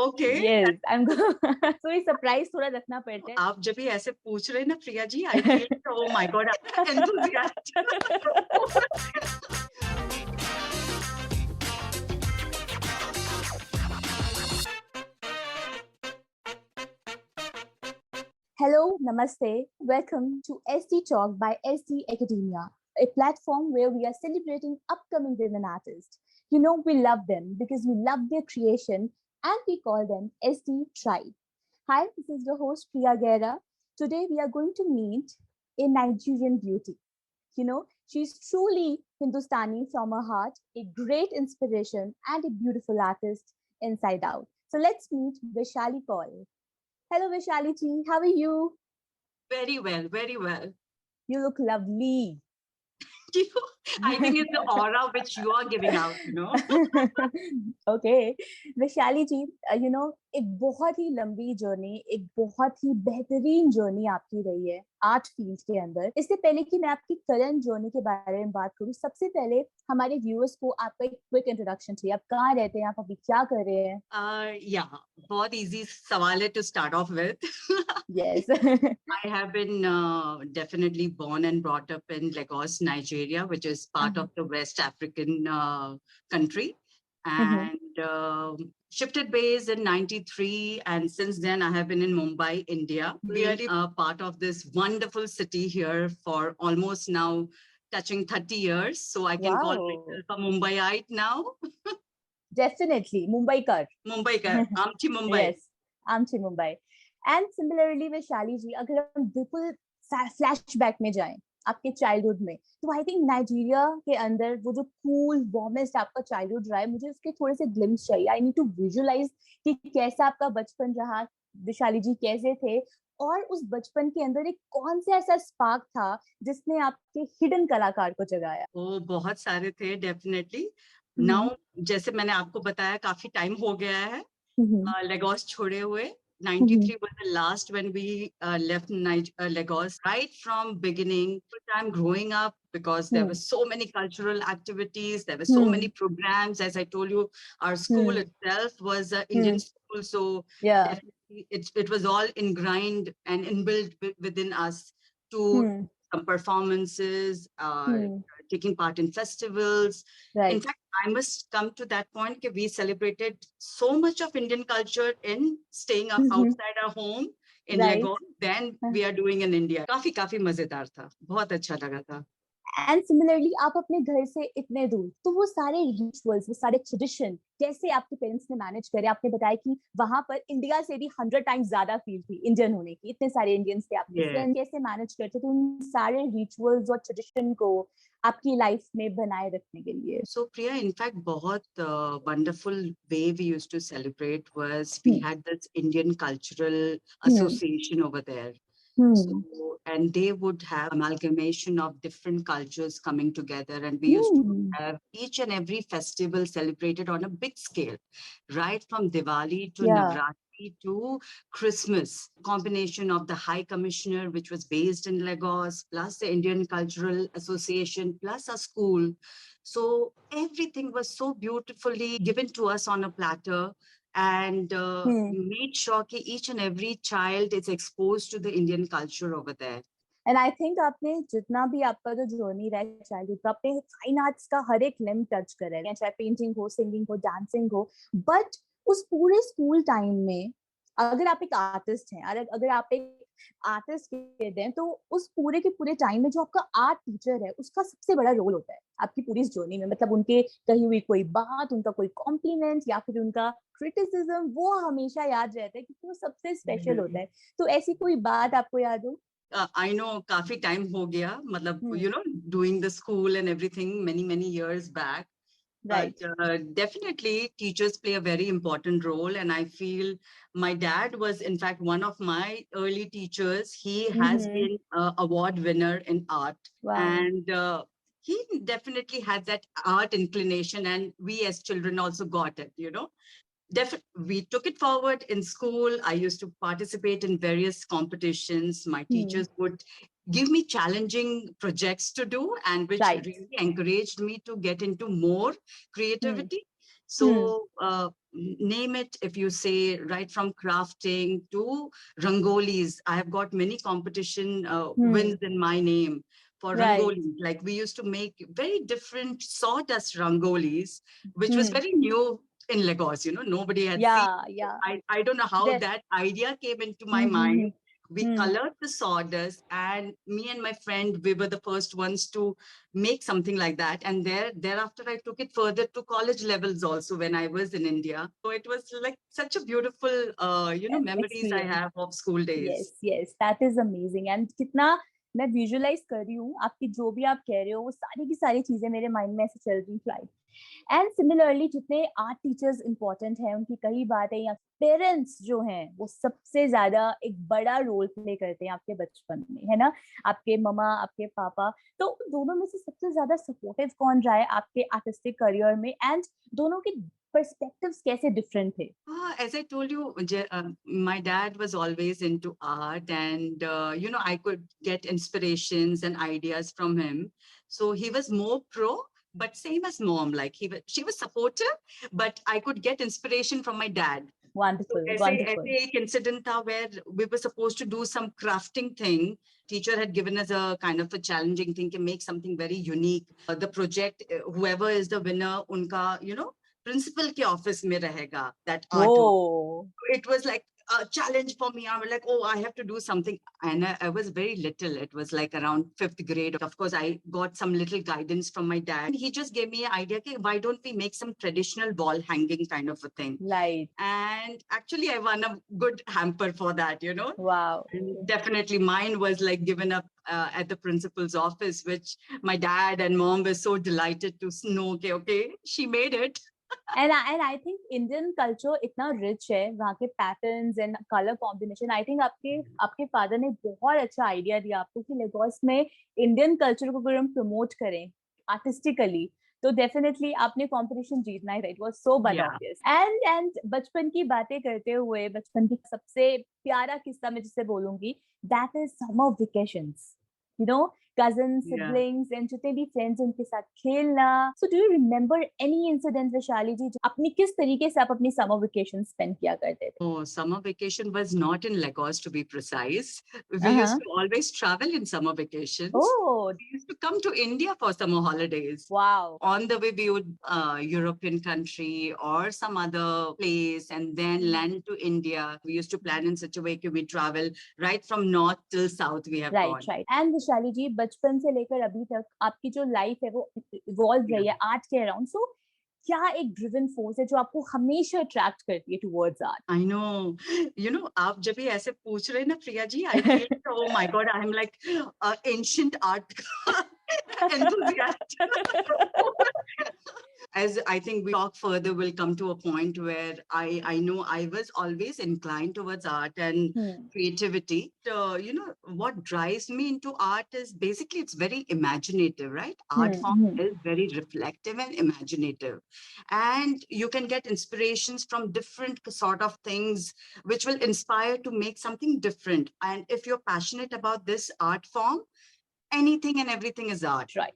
Okay. Yes, I'm good. So ये surprise थोड़ा रखना पड़ता है. आप जब भी ऐसे पूछ रहे हैं ना प्रिया जी, I feel oh my God, enthusiastic. Hello, namaste. Welcome to SD Talk by SD Academia, a platform where we are celebrating upcoming women artists. You know, we love them because we love their creation and we call them SD Tribe. Hi, this is your host Priya Guerra. Today we are going to meet a Nigerian beauty. You know, she's truly Hindustani from her heart, a great inspiration and a beautiful artist inside out. So let's meet VAISHALI Kaul. Hello, Vaishali ji. How are you? Very well, very well. You look lovely. I think it's the aura which you are giving out, you know. Okay. Vaishali ji, you know, एक बहुत ही लंबी journey, एक बहुत ही बेहतरीन journey आपकी रही है art field के अंदर. इससे पहले कि मैं आपकी करंट जर्नी के बारे में बात करूं, सबसे पहले हमारे व्यूअर्स को आपका एक क्विक इंट्रोडक्शन चाहिए. आप कहाँ रहते हैं, आप अभी क्या कर रहे हैं? Yeah, बहुत easy सवाल है to start off with. Yes. I have been definitely born and brought up in Lagos, Nigeria, which is part of the West African country. And shifted base in 93. And since then, I have been in Mumbai, India. Really part of this wonderful city here for almost now touching 30 years. So I can call myself a Mumbaiite now. Definitely. Mumbaikar. Mumbaikar. Amchi Mumbai. Yes. Amchi Mumbai. And similarly Vaishali जी, अगर हम बिल्कुल flashback में जाएं आपके childhood में, तो I think Nigeria के अंदर वो जो कूल वार्मेस्ट आपका चाइल्डहुड रहा है, मुझे उसके थोड़े से ग्लिम्स चाहिए. आई नीड टू विजुअलाइज कि कैसा आपका बचपन रहा, वैशाली जी कैसे थे, और उस बचपन के अंदर एक कौन सा ऐसा स्पार्क था जिसने आपके हिडन कलाकार को जगाया? ओ बहुत सारे थे डेफिनेटली. नाउ जैसे मैंने आपको बताया काफी टाइम हो गया है लेगोस छोड़े हुए. 93 was the last when we left Lagos. Right from beginning, I'm growing up because there were so many cultural activities, there were so many programs. As I told you, our school itself was an Indian school, so definitely it was all ingrained and inbuilt within us to some performances, taking part in festivals. Right. In fact, I must come to that point that we celebrated so much of Indian culture in staying up outside our home in Lagos than we are doing in India. काफी मजेदार था, बहुत अच्छा लगा था. And similarly आप अपने घर से इतने दूर, तो वो सारे रिचुअल्स, वो सारे ट्रेडिशन कैसे आपके पेरेंट्स ने मैनेज करे? आपने बताया कि वहां पर इंडिया से भी 100 टाइम्स ज्यादा फील थी इंडियन होने की, इतने सारे इंडियंस थे. आपके फ्रेंड कैसे मैनेज करते थे उन सारे रिचुअल्स और ट्रेडिशन को आपकी लाइफ में बनाए रखने के लिए? सो प्रिया, इनफैक्ट बहुत wonderful way we used to celebrate was we had this Indian cultural association over there. So, and they would have amalgamation of different cultures coming together, and we used to have each and every festival celebrated on a big scale, right from Diwali to Navratri to Christmas. Combination of the High Commissioner, which was based in Lagos, plus the Indian Cultural Association, plus a school. So everything was so beautifully given to us on a platter. And made sure that each and every child is exposed to the Indian culture over there. And I think आपने जितना भी आपका जो journey रहा है childhood का, आपने fine arts का हर एक लिम्ब टच करा है, चाहे पेंटिंग हो, सिंगिंग हो, डांसिंग हो. बट उस पूरे स्कूल टाइम में अगर आप एक आर्टिस्ट हैं, अगर आप एक आर्टिस्ट कहते हैं, तो उस पूरे के पूरे टाइम में जो आपका आर्ट टीचर है उसका सबसे बड़ा रोल होता है आपकी पूरी इस जर्नी में. मतलब उनके कही हुई कोई बात, उनका कोई कॉम्प्लीमेंट या फिर उनका क्रिटिसिज्म, वो हमेशा याद रहता है क्योंकि वो सबसे स्पेशल होता है. तो ऐसी कोई बात आपको याद हो? I know काफी टाइम हो गया, मतलब you know, doing the school and everything many years back. Right. But definitely teachers play a very important role, and I feel my dad was in fact one of my early teachers. He has been an award winner in art. Wow. And he definitely had that art inclination, and we as children also got it, you know. We took it forward in school. I used to participate in various competitions. My teachers would give me challenging projects to do, and which really encouraged me to get into more creativity. So name it, if you say, right from crafting to rangolis. I have got many competition wins in my name for rangolis. Like we used to make very different sawdust rangolis, which was very new in Lagos. Nobody had seen. I don't know how that idea came into my mind. We colored the sawdust, and me and my friend, we were the first ones to make something like that. And thereafter, I took it further to college levels also when I was in India. So it was like such a beautiful, memories I have of school days. Yes, that is amazing. And कितना मैं visualise कर रही हूँ आपकी जो भी आप कह रहे हो वो सारी की सारी चीजें मेरे माइंड में ऐसे चल रही फ्लाइट एंड सिमिलरली जितने आर्ट टीचर्स इंपॉर्टेंट हैं उनकी कई बातें या पेरेंट्स जो हैं वो सबसे ज्यादा एक बड़ा रोल प्ले करते हैं आपके बचपन में, है ना? आपके ममा, आपके पापा, तो दोनों में से सबसे ज्यादा सपोर्टिव कौन रहा है आपके आर्टिस्टिक करियर में एंड दोनों के perspectives कैसे different थे? As I told you, my dad was always into art, and I could get inspirations and ideas from him. So he was more pro, but same as mom. Like she was supportive, but I could get inspiration from my dad. Wonderful, So wonderful. एक incident था where we were supposed to do some crafting thing. Teacher had given us a kind of a challenging thing to make something very unique. The project, whoever is the winner, उनका principal के office में रहेगा that artwork. It was like a challenge for me. I was like, oh, I have to do something. And I was very little. It was like around 5th grade. Of course, I got some little guidance from my dad. He just gave me an idea, okay, why don't we make some traditional wall hanging kind of a thing? Right. And actually, I won a good hamper for that, Wow. And definitely mine was like given up at the principal's office, which my dad and mom were so delighted to know, okay, she made it. And I think Indian culture इतना rich है, वहाँ के patterns and color combination. I think आपके father ने बहुत अच्छा idea दिया आपको कि Lagos में Indian culture को अगर हम promote करें artistically, तो definitely आपने competition जीतना है. It was so obvious. And बचपन की बातें करते हुए बचपन की सबसे प्यारा किस्सा मैं जिसे बोलूँगी, that is summer vacations. Cousins, siblings, and जितने भी friends उनके साथ खेलना. So do you remember any incident, Vaishali जी, अपनी किस तरीके से आप अपनी summer vacation spend किया करते थे? Oh, summer vacation was not in Lagos, to be precise. We used to always travel in summer vacations. Oh, we used to come to India for summer holidays. Wow. On the way, we would European country or some other place, and then land to India. We used to plan in such a way that we travel right from north till south. We have gone. Right. And Vaishali जी, बचपन से लेकर अभी तक आपकी जो life है वो evolve रही है आर्ट के अराउंड. सो क्या एक ड्रिवन फोर्स है जो आपको हमेशा अट्रैक्ट करती है टुवर्ड्स आर्ट? आई नो आप जब भी ऐसे पूछ रहे हैं ना Priya ji, I feel oh my God, I am like ancient art enthusiast. As I think we talk further, we'll come to a point where I know I was always inclined towards art and creativity. What drives me into art is basically it's very imaginative, right? Art form is very reflective and imaginative. And you can get inspirations from different sort of things which will inspire to make something different. And if you're passionate about this art form, anything and everything is art. Right.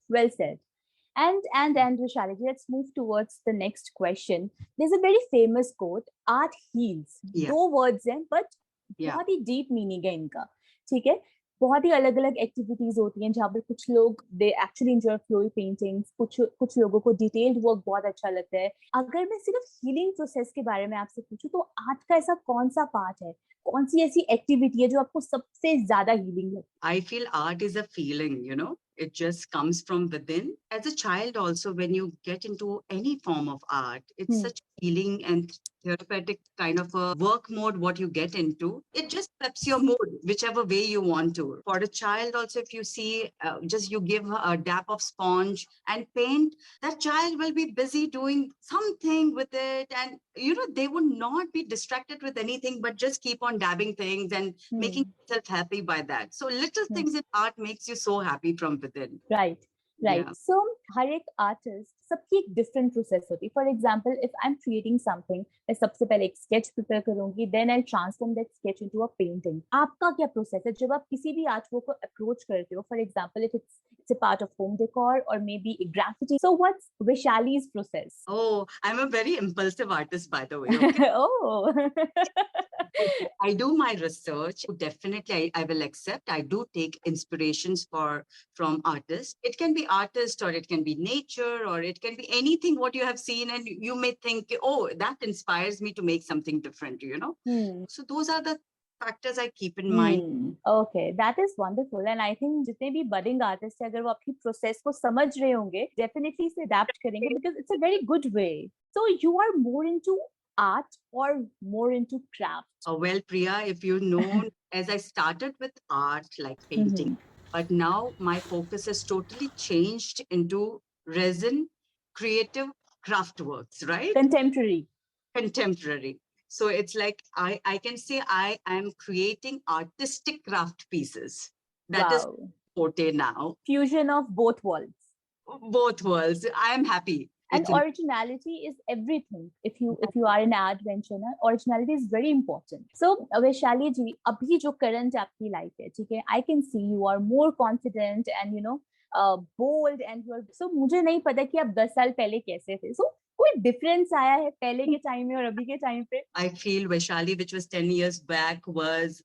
Well said. And Vaishali, let's move towards the next question. There's a very famous quote, art heals. दो words हैं, but बहुत ही deep meaning है इनका. ठीक है? बहुत ही अलग-अलग activities होती हैं जहाँ पर कुछ लोग they actually enjoy flowy paintings, कुछ लोगों को detailed work बहुत अच्छा लगता है. अगर मैं सिर्फ healing process के बारे में आपसे पूछूं तो art का ऐसा कौन सा part है? कौन सी ऐसी activity है जो आपको सबसे ज़्यादा healing लगती है? I feel art is a feeling, it just comes from within. As a child also, when you get into any form of art, it's such healing and therapeutic kind of a work mode what you get into. It just peps your mood whichever way you want to. For a child also, if you see just you give a dab of sponge and paint, that child will be busy doing something with it, and they would not be distracted with anything but just keep on dabbing things and making yourself happy by that. So little things in art makes you so happy from within. Right. Right. Yeah. So, हर एक artist सबकी एक different process होती है. For example, if I'm creating something, मैं सबसे पहले एक sketch prepare करूंगी, then I'll transform that sketch into a painting. आपका क्या process है जब आप किसी भी artwork को approach करते हो? For example, if it's a part of home decor or maybe a graffiti. So, what's Vaishali's process? Oh, I'm a very impulsive artist, by the way. Okay. Oh. Okay, I do my research. Definitely, I will accept. I do take inspirations from artists. It can be artist, or it can be nature, or it can be anything what you have seen, and you may think, oh, that inspires me to make something different. So those are the factors I keep in mind. Okay, that is wonderful. And I think जितने भी budding artists हैं, अगर वो आपकी process को समझ रहे होंगे, definitely से adapt करेंगे because it's a very good way. So you are more into art or more into craft? Well, Priya, if you know, as I started with art, like painting, but now my focus has totally changed into resin, creative craft works, right? Contemporary. Contemporary. So it's like I can say I am creating artistic craft pieces. That is Wow. forte now. Fusion of both worlds. Both worlds. I am happy. And originality is everything. If you are an adventure, originality is very important. So Vaishali ji, abhi jo current aapki life hai, theek hai, I can see you are more confident and bold, and you are, so मुझे नहीं पता कि आप 10 साल पहले कैसे थे. So कोई difference आया है पहले के time में और अभी के time पे? I feel Vaishali, which was 10 years back, was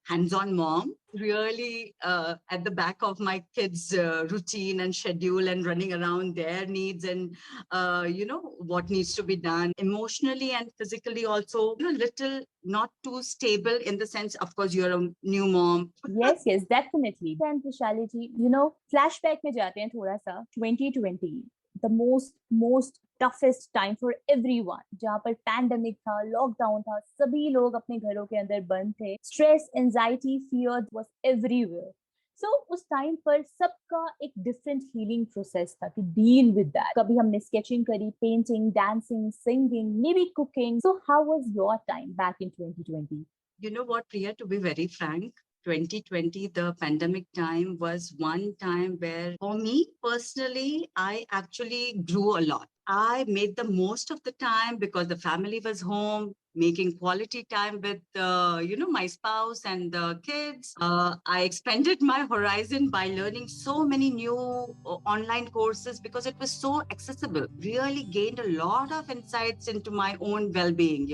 hands-on mom, really at the back of my kids' routine and schedule, and running around their needs and what needs to be done emotionally and physically also. Little not too stable in the sense, of course, you're a new mom. Yes, definitely. And Vishali ji, flashback में जाते हैं थोड़ा सा. 2020, the most toughest time for everyone. जहाँ पर pandemic था, lockdown था, सभी लोग अपने घरों के अंदर बंद थे. Stress, anxiety, fear was everywhere. So उस टाइम पर सबका एक different healing process था to deal with that. कभी हमने sketching करी, painting, dancing, singing, maybe cooking. So how was your time back in 2020? You know what, Priya, to be very frank, 2020, the pandemic time was one time where, for me personally, I actually grew a lot. I made the most of the time because the family was home, making quality time with, my spouse and the kids. I expanded my horizon by learning so many new online courses because it was so accessible. Really gained a lot of insights into my own well-being,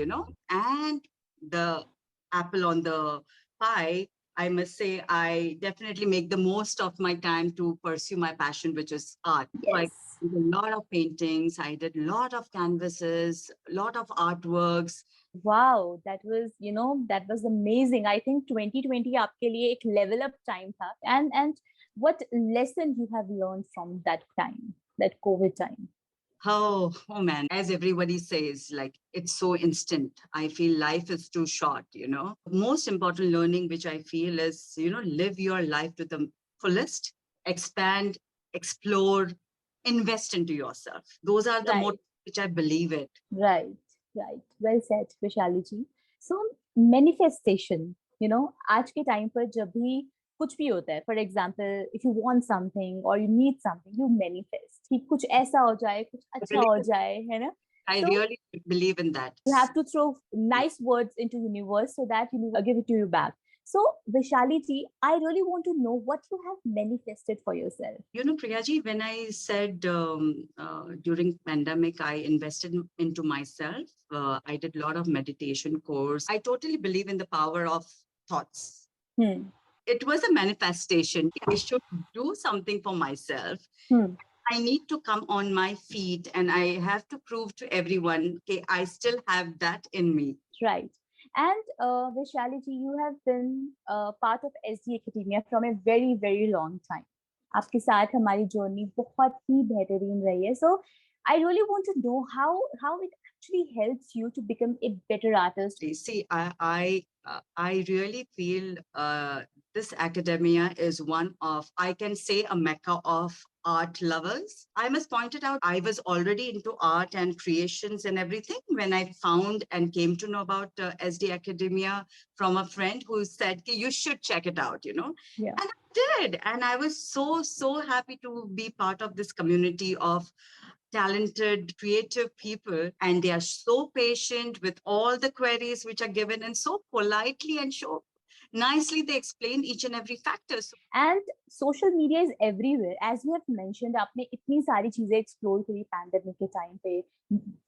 and the apple on the pie, I must say, I definitely make the most of my time to pursue my passion, which is art. So I did a lot of paintings, I did a lot of canvases, a lot of artworks. Wow, that was amazing. I think 2020 आपके लिए एक level up time था. And what lesson you have learned from that time, that COVID time? Oh man, as everybody says, like it's so instant. I feel life is too short, Most important learning, which I feel is, live your life to the fullest, expand, explore, invest into yourself. Those are the motives which I believe it. Right. Well said, Vishali ji. So manifestation, आज के time पर जब भी कुछ भी होता है, for example, if you want something or you need something, you manifest कि कुछ ऐसा हो जाए, कुछ अच्छा हो जाए, है ना? I really believe in that. You have to throw nice words into universe so that universe give it to you back. So Vaishali ji, I really want to know what you have manifested for yourself. Priya ji, when I said during pandemic, I invested into myself. I did a lot of meditation course. I totally believe in the power of thoughts. It was a manifestation. I should do something for myself. I need to come on my feet and I have to prove to everyone, okay, I still have that in me. Right. And Vaishali ji, you have been part of SD Academia from a very, very long time. आपके साथ हमारी journey बहुत ही बेहतरीन रही है. So I really want to know how it actually helps you to become a better artist. See, I really feel this academia is one of, I can say, a mecca of art lovers. I must point it out, I was already into art and creations and everything when I found and came to know about SD Academia from a friend who said, you should check it out, you know. Yeah. And I did. And I was so happy to be part of this community of talented, creative people. And they are so patient with all the queries which are given, and so politely and so nicely they explain each and every factor. And social media is everywhere. As you have mentioned, आपने इतनी सारी चीजें explore करी pandemic के time पे,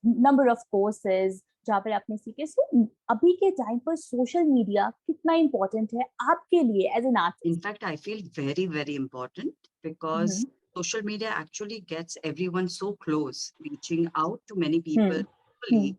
number of courses जहाँ पर आपने सीखे. So अभी के time पर social media कितना important है आपके लिए as an artist? In fact, I feel very important because social media actually gets everyone so close, reaching out to many people globally.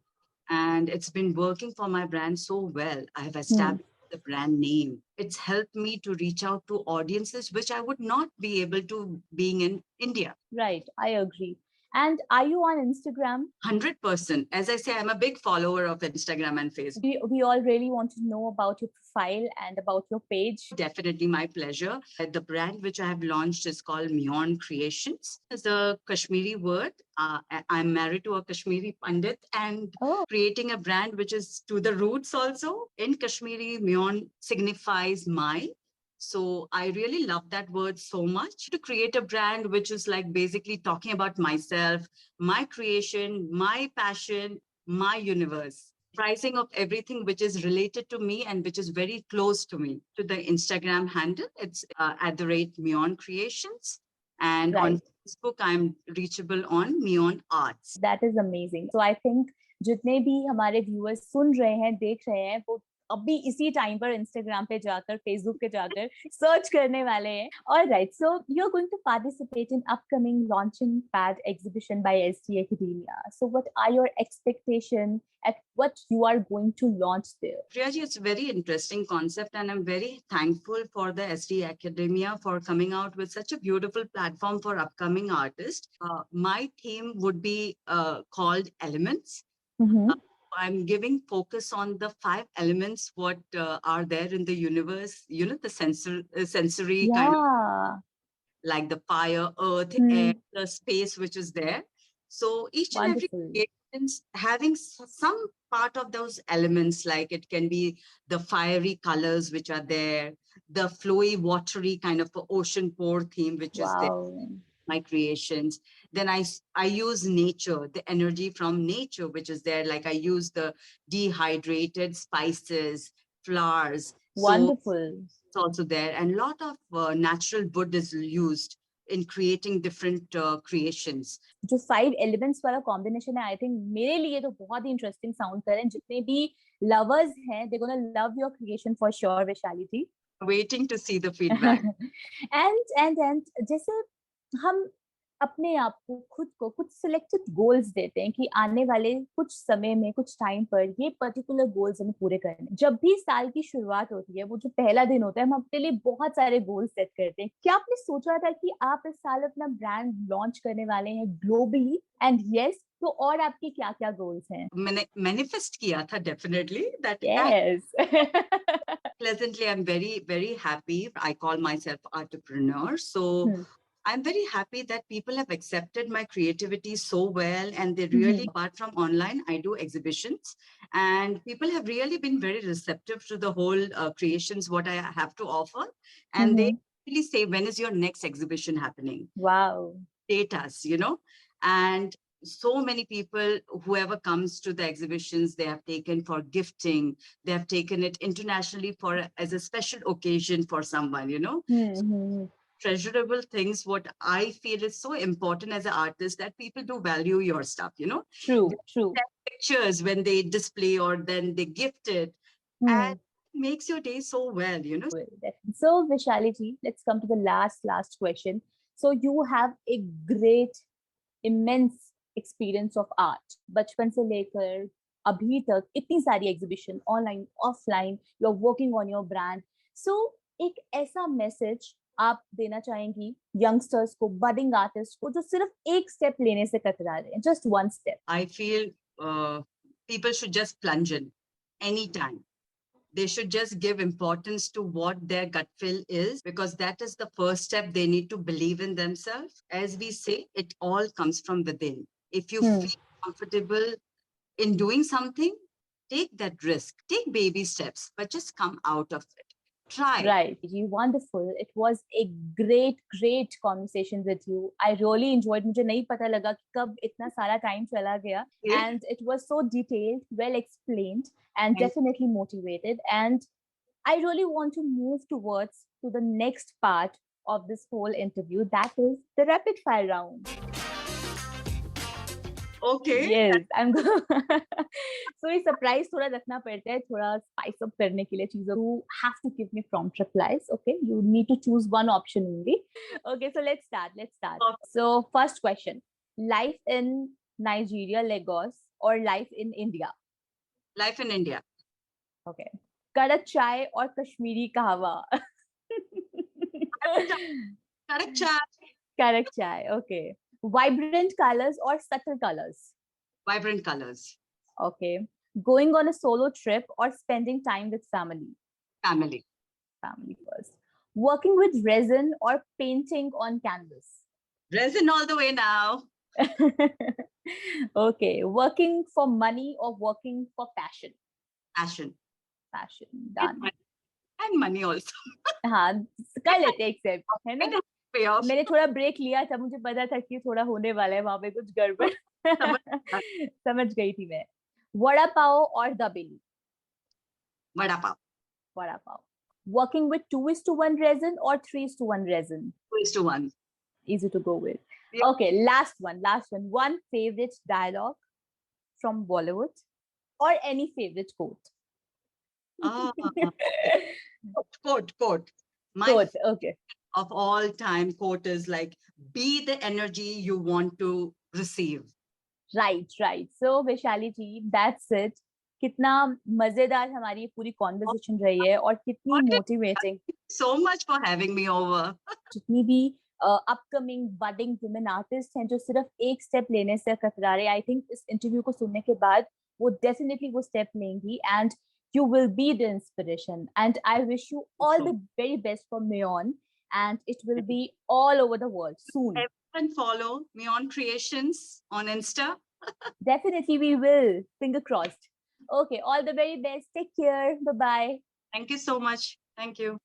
And it's been working for my brand so well. I have established the brand name. It's helped me to reach out to audiences which I would not be able to being in India. Right, I agree. And are you on Instagram? 100%. As I say, I'm a big follower of Instagram and Facebook. We all really want to know about your profile and about your page. Definitely my pleasure. The brand which I have launched is called Myon Creations. It's a Kashmiri word. I'm married to a Kashmiri Pandit, and creating a brand which is to the roots also. In Kashmiri, Myon signifies my. So I really love that word so much, to create a brand which is like basically talking about myself, my creation, my passion, my universe. Pricing of everything which is related to me and which is very close to me. To the Instagram handle, it's @Myon Creations. And on Facebook, I'm reachable on Myon Arts. That is amazing. So I think जितने भी हमारे viewers सुन रहे हैं, देख रहे हैं, वो अभी इसी टाइम पर इंस्टाग्राम पे जाकर, फेसबुक पे जाकर सर्च करने वाले हैं. All right, so you're going to participate in upcoming launching pad exhibition by SD Academia. So what are your expectations at what you are going to launch there? Priyaji, it's a very interesting concept, and I'm very thankful for the SD Academia for coming out with such a beautiful platform for upcoming artists. My theme would be called Elements. I'm giving focus on the 5 elements what are there in the universe, you know, the sensory kind of, like the fire, earth, air, the space which is there. So each and every creation having some part of those elements, like it can be the fiery colors which are there, the flowy, watery kind of ocean pour theme which is there. My creations. Then I use nature, the energy from nature, which is there. Like I use the dehydrated spices, flowers. Wonderful. So it's also there. And a lot of natural wood is used in creating different creations. जो 5 elements वाला combination है, I think मेरे लिए तो बहुत ही interesting sound कर रहे हैं. जितने भी lovers हैं, they're gonna love your creation for sure, Vaishali. Waiting to see the feedback. and जैसे हम अपने आप को खुद को कुछ सिलेक्टेड गोल्स देते हैं कि आने वाले कुछ समय में, कुछ टाइम पर ये पर्टिकुलर गोल्स हमें पूरे करने. जब भी साल की शुरुआत होती है, वो जो पहला दिन होता है, हम अपने लिए बहुत सारे गोल्स सेट करते हैं. क्या आपने सोचा था कि आप इस साल अपना ब्रांड लॉन्च करने वाले हैं ग्लोबली? एंड यस, तो और आपके क्या क्या गोल्स हैं? मैंने मैनिफेस्ट किया था definitely that. Yes. Pleasantly, I'm very happy. I call myself Artpreneur. So I'm very happy that people have accepted my creativity so well, and they really, apart from online, I do exhibitions, and people have really been very receptive to the whole creations, what I have to offer. And they really say, when is your next exhibition happening? Wow. Date us, you know. And so many people, whoever comes to the exhibitions, they have taken for gifting, they have taken it internationally for as a special occasion for someone, you know. Treasurable things, what I feel is so important as an artist, that people do value your stuff, you know. True. Pictures when they display or then they gift it, and it makes your day so well, you know. So Vaishali, let's come to the last question. So you have a great, immense experience of art. बचपन से लेकर अभी तक इतनी सारी exhibition, online, offline, you're working on your brand. So एक ऐसा message आप देना चाहेंगी youngsters को, budding artists को, जो सिर्फ एक step लेने से कतरा रहे हैं, just one step? I feel people should just plunge in anytime. They should just give importance to what their gut feel is, because that is the first step. They need to believe in themselves. As we say, it all comes from within. If you feel comfortable in doing something, take that risk, take baby steps, but just come out of it. Try. Right. You wonderful. It was a great conversation with you. I really enjoyed. मुझे नहीं पता लगा कि कब इतना सारा time चला गया. And it was so detailed, well explained, and definitely motivated. And I really want to move towards to the next part of this whole interview. That is the rapid fire round. Okay. Yes, I'm going. So ये surprise थोड़ा रखना पड़ता है, थोड़ा spice up करने के लिए चीजों. You have to give me prompt replies. Okay, you need to choose one option only. Okay, so let's start. So first question: life in Nigeria, Lagos, or life in India? Life in India. Okay. Kadak chai or Kashmiri kahwa? Kadak chai. Kadak chai. Okay. Vibrant colors or subtle colors? Vibrant colors. Okay. Going on a solo trip or spending time with family? Family. Family first. Working with resin or painting on canvas? Resin all the way now. Okay. Working for money or working for passion? Passion. Done. And money also. हाँ, कर लेते accept, है ना? Pay off. मैंने थोड़ा break लिया था, मुझे पता था कि थोड़ा होने वाला है वहां पे कुछ गड़बड़. समझ गई थी मैं. वड़ा पाव और dabeli? Vada pav. Vada pav. Working with 2:1 resin or 3:1 resin? 2:1. Easy to go with. Yeah. Okay, last one. One favorite dialogue from Bollywood or any favorite quote? Quote. My Quote, okay. of all time quote is like, be the energy you want to receive. Right. So Vaishali ji, that's it. कितना मजेदार हमारी पूरी conversation रही है और कितनी motivating. So much for having me over. जितनी भी अपकमिंग बडिंग वुमेन आर्टिस्ट हैं जो सिर्फ एक स्टेप लेने से कतरा रहे, आई थिंक इस इंटरव्यू को सुनने के बाद वो डेफिनेटली वो स्टेप लेंगी and you will be the inspiration, and I wish you all the very best for Meon, and it will be all over the world soon. Everyone follow Meon Creations on Insta. Definitely we will. Finger crossed. Okay, all the very best. Take care. Bye-bye. Thank you so much. Thank you.